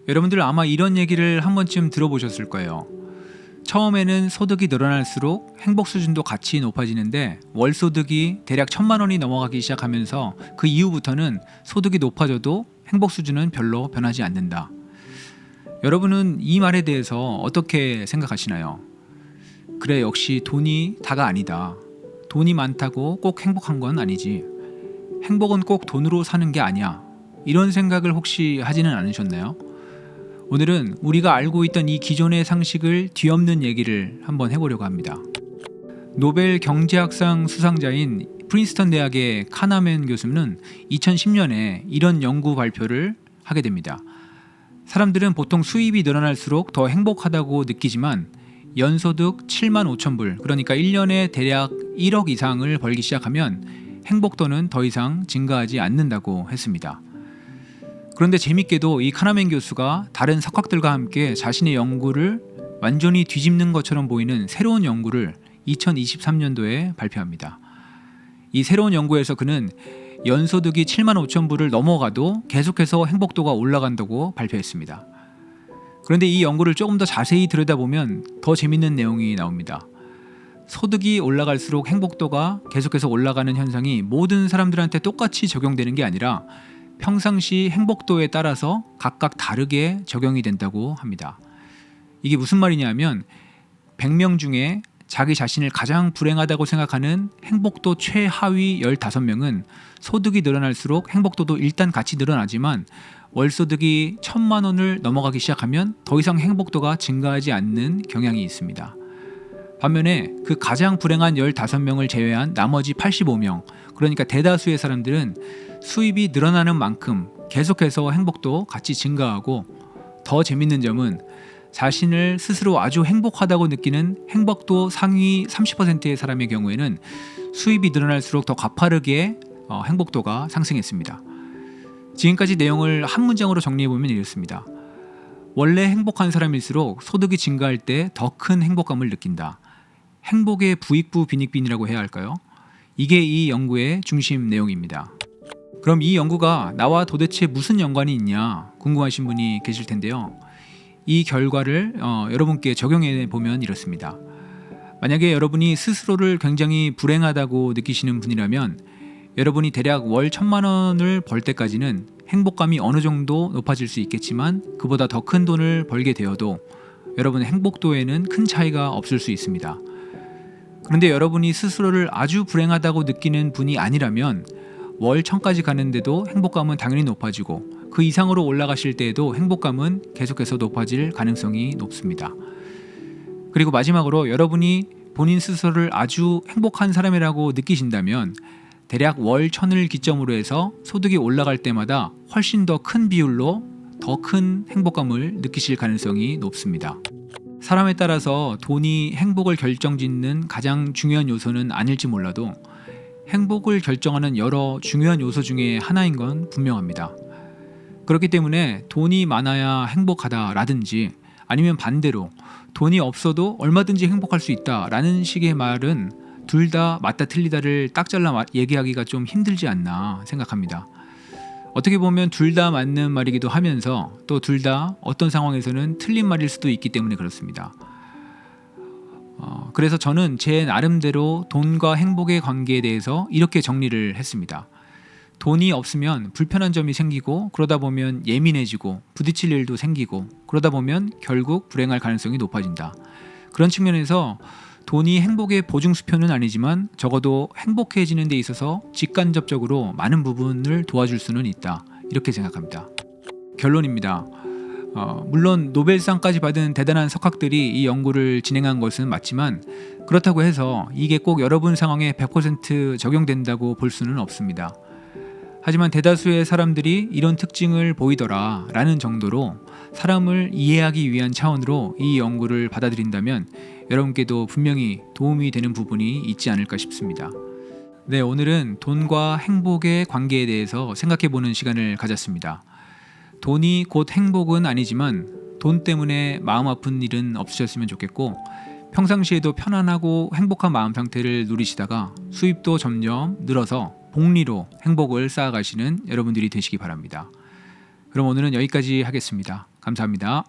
여러분들 아마 이런 얘기를 한 번쯤 들어보셨을 거예요. 처음에는 소득이 늘어날수록 행복 수준도 같이 높아지는데 월 소득이 대략 1,000만 원이 넘어가기 시작하면서 그 이후부터는 소득이 높아져도 행복 수준은 별로 변하지 않는다. 여러분은 이 말에 대해서 어떻게 생각하시나요? 그래, 역시 돈이 다가 아니다. 돈이 많다고 꼭 행복한 건 아니지. 행복은 꼭 돈으로 사는 게 아니야. 이런 생각을 혹시 하지는 않으셨나요? 오늘은 우리가 알고 있던 이 기존의 상식을 뒤엎는 얘기를 한번 해보려고 합니다. 노벨 경제학상 수상자인 프린스턴 대학의 카나맨 교수는 2010년에 이런 연구 발표를 하게 됩니다. 사람들은 보통 수입이 늘어날수록 더 행복하다고 느끼지만 연소득 7만 5천 불, 그러니까 1년에 대략 1억 이상을 벌기 시작하면 행복도는 더 이상 증가하지 않는다고 했습니다. 그런데 재밌게도 이 카나맨 교수가 다른 석학들과 함께 자신의 연구를 완전히 뒤집는 것처럼 보이는 새로운 연구를 2023년도에 발표합니다. 이 새로운 연구에서 그는 연소득이 7만 5천 불을 넘어가도 계속해서 행복도가 올라간다고 발표했습니다. 그런데 이 연구를 조금 더 자세히 들여다보면 더 재밌는 내용이 나옵니다. 소득이 올라갈수록 행복도가 계속해서 올라가는 현상이 모든 사람들한테 똑같이 적용되는 게 아니라 평상시 행복도에 따라서 각각 다르게 적용이 된다고 합니다. 이게 무슨 말이냐면 100명 중에 자기 자신을 가장 불행하다고 생각하는 행복도 최하위 15명은 소득이 늘어날수록 행복도도 일단 같이 늘어나지만 월소득이 1,000만 원을 넘어가기 시작하면 더 이상 행복도가 증가하지 않는 경향이 있습니다. 반면에 그 가장 불행한 15명을 제외한 나머지 85명, 그러니까 대다수의 사람들은 수입이 늘어나는 만큼 계속해서 행복도 같이 증가하고, 더 재밌는 점은 자신을 스스로 아주 행복하다고 느끼는 행복도 상위 30%의 사람의 경우에는 수입이 늘어날수록 더 가파르게 행복도가 상승했습니다. 지금까지 내용을 한 문장으로 정리해보면 이렇습니다. 원래 행복한 사람일수록 소득이 증가할 때 더 큰 행복감을 느낀다. 행복의 부익부 빈익빈이라고 해야 할까요? 이게 이 연구의 중심 내용입니다. 그럼 이 연구가 나와 도대체 무슨 연관이 있냐 궁금하신 분이 계실 텐데요. 이 결과를 여러분께 적용해 보면 이렇습니다. 만약에 여러분이 스스로를 굉장히 불행하다고 느끼시는 분이라면 여러분이 대략 월 1,000만 원을 벌 때까지는 행복감이 어느 정도 높아질 수 있겠지만 그보다 더 큰 돈을 벌게 되어도 여러분의 행복도에는 큰 차이가 없을 수 있습니다. 그런데 여러분이 스스로를 아주 불행하다고 느끼는 분이 아니라면 월 1,000까지 가는데도 행복감은 당연히 높아지고 그 이상으로 올라가실 때에도 행복감은 계속해서 높아질 가능성이 높습니다. 그리고 마지막으로 여러분이 본인 스스로를 아주 행복한 사람이라고 느끼신다면 대략 월 1,000을 기점으로 해서 소득이 올라갈 때마다 훨씬 더 큰 비율로 더 큰 행복감을 느끼실 가능성이 높습니다. 사람에 따라서 돈이 행복을 결정짓는 가장 중요한 요소는 아닐지 몰라도 행복을 결정하는 여러 중요한 요소 중에 하나인 건 분명합니다. 그렇기 때문에 돈이 많아야 행복하다라든지 아니면 반대로 돈이 없어도 얼마든지 행복할 수 있다라는 식의 말은 둘 다 맞다 틀리다를 딱 잘라 얘기하기가 좀 힘들지 않나 생각합니다. 어떻게 보면 둘 다 맞는 말이기도 하면서 또 둘 다 어떤 상황에서는 틀린 말일 수도 있기 때문에 그렇습니다. 그래서 저는 제 나름대로 돈과 행복의 관계에 대해서 이렇게 정리를 했습니다. 돈이 없으면 불편한 점이 생기고 그러다 보면 예민해지고 부딪힐 일도 생기고 그러다 보면 결국 불행할 가능성이 높아진다. 그런 측면에서 돈이 행복의 보증수표는 아니지만 적어도 행복해지는 데 있어서 직간접적으로 많은 부분을 도와줄 수는 있다. 이렇게 생각합니다. 결론입니다. 물론 노벨상까지 받은 대단한 석학들이 이 연구를 진행한 것은 맞지만 그렇다고 해서 이게 꼭 여러분 상황에 100% 적용된다고 볼 수는 없습니다. 하지만 대다수의 사람들이 이런 특징을 보이더라 라는 정도로 사람을 이해하기 위한 차원으로 이 연구를 받아들인다면 여러분께도 분명히 도움이 되는 부분이 있지 않을까 싶습니다. 네, 오늘은 돈과 행복의 관계에 대해서 생각해보는 시간을 가졌습니다. 돈이 곧 행복은 아니지만 돈 때문에 마음 아픈 일은 없으셨으면 좋겠고 평상시에도 편안하고 행복한 마음 상태를 누리시다가 수입도 점점 늘어서 복리로 행복을 쌓아가시는 여러분들이 되시기 바랍니다. 그럼 오늘은 여기까지 하겠습니다. 감사합니다. 감사합니다.